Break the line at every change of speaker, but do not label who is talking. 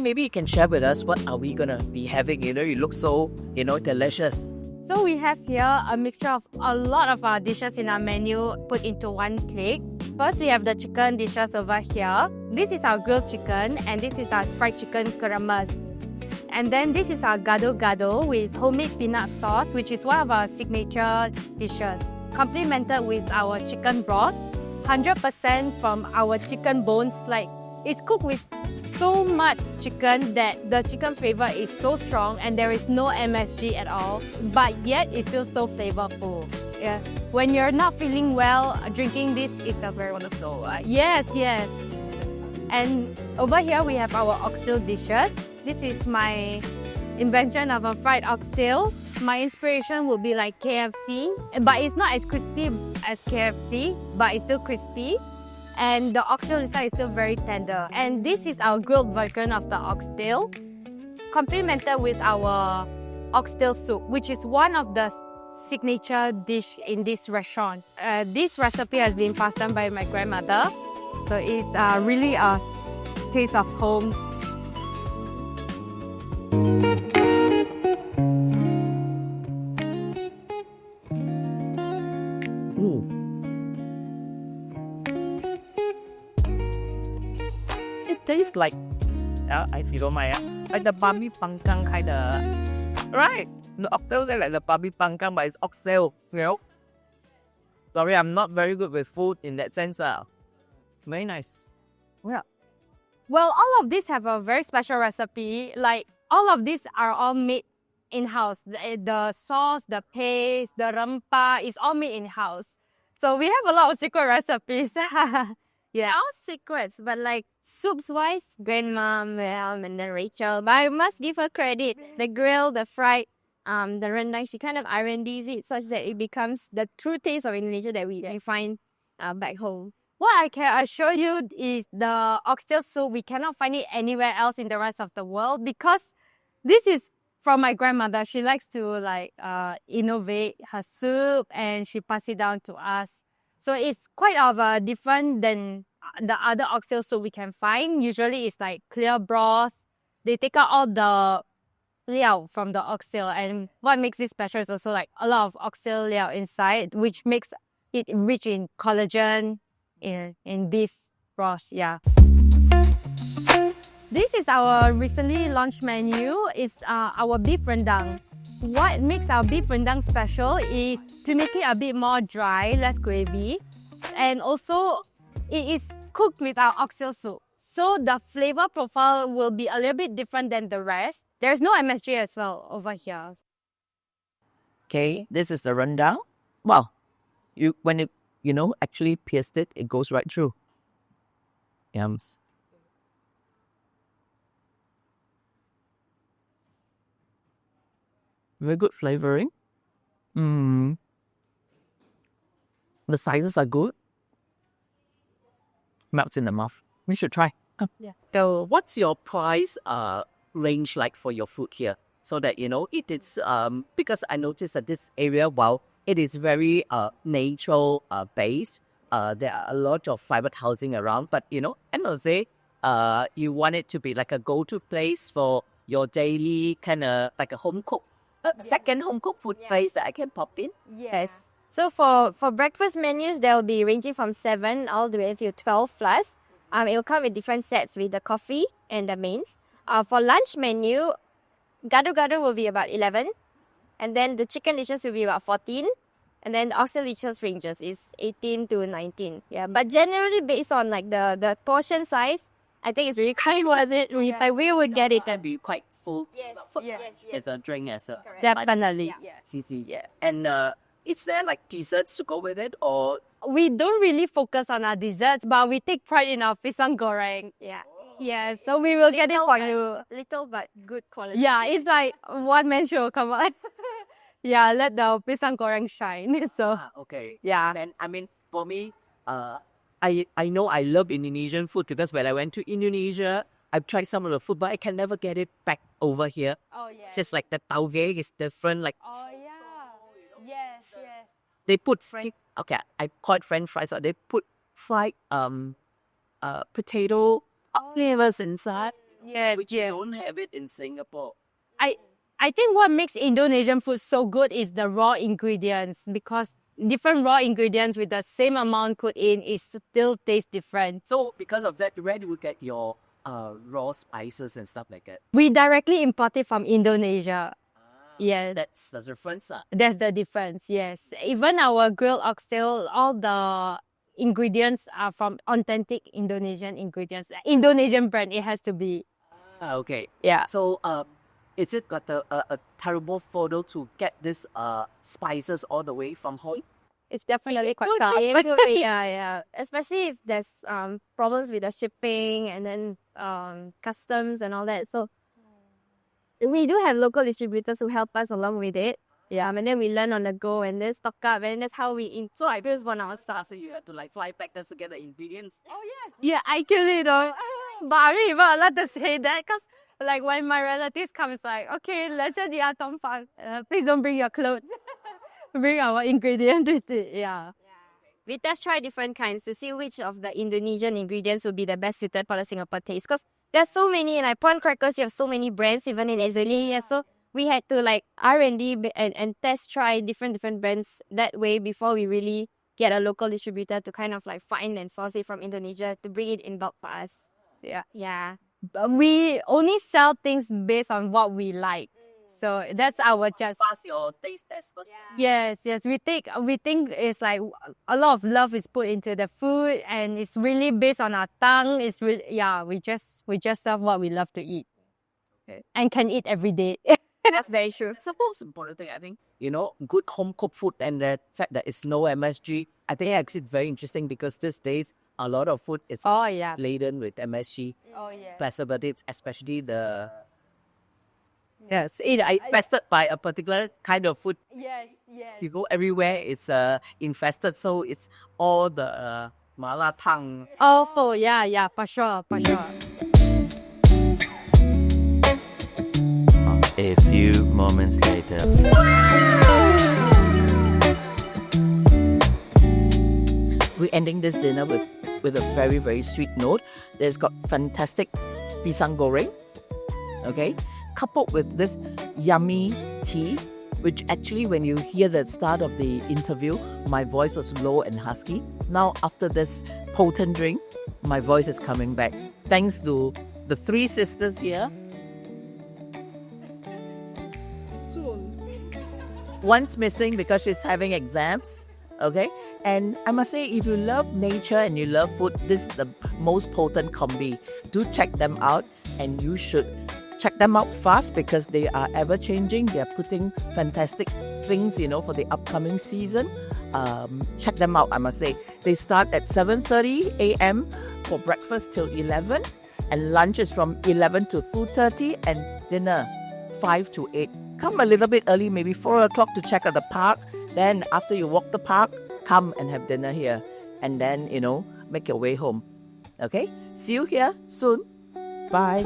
maybe you can share with us what are we gonna be having? You look so, delicious.
So we have here a mixture of a lot of our dishes in our menu put into one plate. First, we have the chicken dishes over here. This is our grilled chicken and this is our fried chicken keramas. And then this is our gado-gado with homemade peanut sauce, which is one of our signature dishes. Complemented with our chicken broth, 100% from our chicken bones. Like, it's cooked with so much chicken that the chicken flavor is so strong and there is no MSG at all, but yet it's still so flavorful. Yeah. When you're not feeling well, drinking this is very wonderful. Yes. And over here we have our oxtail dishes. This is my invention of a fried oxtail. My inspiration would be like KFC, but it's not as crispy as KFC, but it's still crispy. And the oxtail inside is still very tender. And this is our grilled version of the oxtail, complemented with our oxtail soup, which is one of the signature dish in this restaurant. This recipe has been passed down by my grandmother, so it's really a taste of home.
It tastes like, if you don't mind, like the babi pangkang kind of, right? The oxtail is like the babi pangkang, but it's oxtail, Sorry, I'm not very good with food in that sense. Very nice. Yeah.
Well, all of these have a very special recipe. Like, all of these are all made in-house. The sauce, the paste, the rempah is all made in-house. So we have a lot of secret recipes. Yeah.
All secrets, but like soups-wise, Grandma, Mel, and then Rachel. But I must give her credit. The grill, the fried, the rendang, she kind of R&Ds it such that it becomes the true taste of Indonesia that we find back home.
What I can assure you is the oxtail soup, we cannot find it anywhere else in the rest of the world because this is from my grandmother. She likes to innovate her soup and she passes it down to us. So it's quite of different than the other oxtail soup we can find. Usually it's like clear broth. They take out all the liao from the oxtail, and what makes this special is also like a lot of oxtail liao inside, which makes it rich in collagen in beef broth. Yeah. This is our recently launched menu. It's our beef rendang. What makes our beef rendang special is to make it a bit more dry, less gravy, and also it is cooked with our oxtail soup. So the flavor profile will be a little bit different than the rest. There's no MSG as well over here.
Okay, this is the rendang. Wow, when you actually pierced it, it goes right through. Yums. Very good flavoring. The sizes are good. Melts in the mouth. We should try.
Yeah.
So what's your price range like for your food here? So that, it is, because I noticed that this area, while it is very natural based, there are a lot of private housing around, but, end of the day, you want it to be like a go-to place for your daily kind of like a home cook. Second home cooked food place that I can pop in.
Yes.
So for breakfast menus, they will be ranging from 7 all the way to 12 plus. It will come with different sets with the coffee and the mains. For lunch menu, Gado-gado will be about 11. And then the chicken dishes will be about 14. And then the oxtail dishes ranges is 18 to 19. Yeah, but generally based on like the portion size, I think it's really quite worth it.
Yeah.
We would get it.
Can be quite full.
Yes.
As a drink, as a
Definitely.
yeah. And is there like desserts to go with it, or
We don't really focus on our desserts, but we take pride in our pisang goreng. Yeah, so we will get it for you.
Little but good quality.
Yeah, it's like one man show, come on. Yeah, let the pisang goreng shine. So,
okay.
yeah.
And I mean, for me, I know I love Indonesian food because when I went to Indonesia, I've tried some of the food, but I can never get it back over here.
Oh, yeah.
It's just like the tauge is different. Like,
Oh, yeah. Yes.
they put okay, I call it French fries. Or they put fried potato flavors inside.
Yeah,
which you don't have it in Singapore.
I think what makes Indonesian food so good is the raw ingredients, because different raw ingredients with the same amount put in, it still tastes different.
So because of that, where do you get your raw spices and stuff like that?
We directly import it from Indonesia. Yeah,
That's the difference.
that's the difference. Yes, even our grilled oxtail, all the ingredients are from authentic Indonesian ingredients. Indonesian brand, it has to be.
Okay.
Yeah.
So is it got a terrible photo to get this spices all the way from home?
It's definitely quite tough. Yeah. Especially if there's problems with the shipping and then customs and all that. So we do have local distributors who help us along with it. Yeah, and then we learn on the go and then stock up, and that's how we so I just want our stuff.
So you have to like fly back just to get the ingredients.
Yeah, actually though, but I don't even allowed to say that, because like when my relatives come, it's like, okay, let's say please don't bring your clothes. Bring our ingredients. Yeah.
We test try different kinds to see which of the Indonesian ingredients would be the best suited for the Singapore taste. Because there's so many, like prawn crackers, you have so many brands, even in Australia. So we had to like R&D and test try different brands that way before we really get a local distributor to kind of like find and source it from Indonesia to bring it in bulk for us. Yeah.
But we only sell things based on what we like. So that's our judge.
Pass your taste test first.
Yes. We think it's like a lot of love is put into the food, and it's really based on our tongue. It's really, we just serve what we love to eat, and can eat every day.
That's very true.
It's the most important thing, I think. Good home cooked food and the fact that it's no MSG. I think it's very interesting because these days a lot of food is laden with MSG preservatives, especially the. Yes, I infested by a particular kind of food.
Yes.
You go everywhere, it's infested. So it's all the mala tang.
Oh, yeah, for sure.
A few moments later.
We're ending this dinner with a very, very sweet note. There's got fantastic pisang goreng, okay, coupled with this yummy tea, which actually when you hear the start of the interview, my voice was low and husky. Now after this potent drink, my voice is coming back. Thanks to the three sisters here. One's missing because she's having exams. Okay, and I must say, if you love nature and you love food, this is the most potent combi. Do check them out, and you should check them out fast because they are ever changing. They are putting fantastic things, for the upcoming season. Check them out. I must say, they start at 7:30 a.m. for breakfast till 11, and lunch is from 11 to 2:30, and dinner 5 to 8. Come a little bit early, maybe 4 o'clock to check out the park. Then after you walk the park, come and have dinner here. And then, make your way home. Okay? See you here soon. Bye.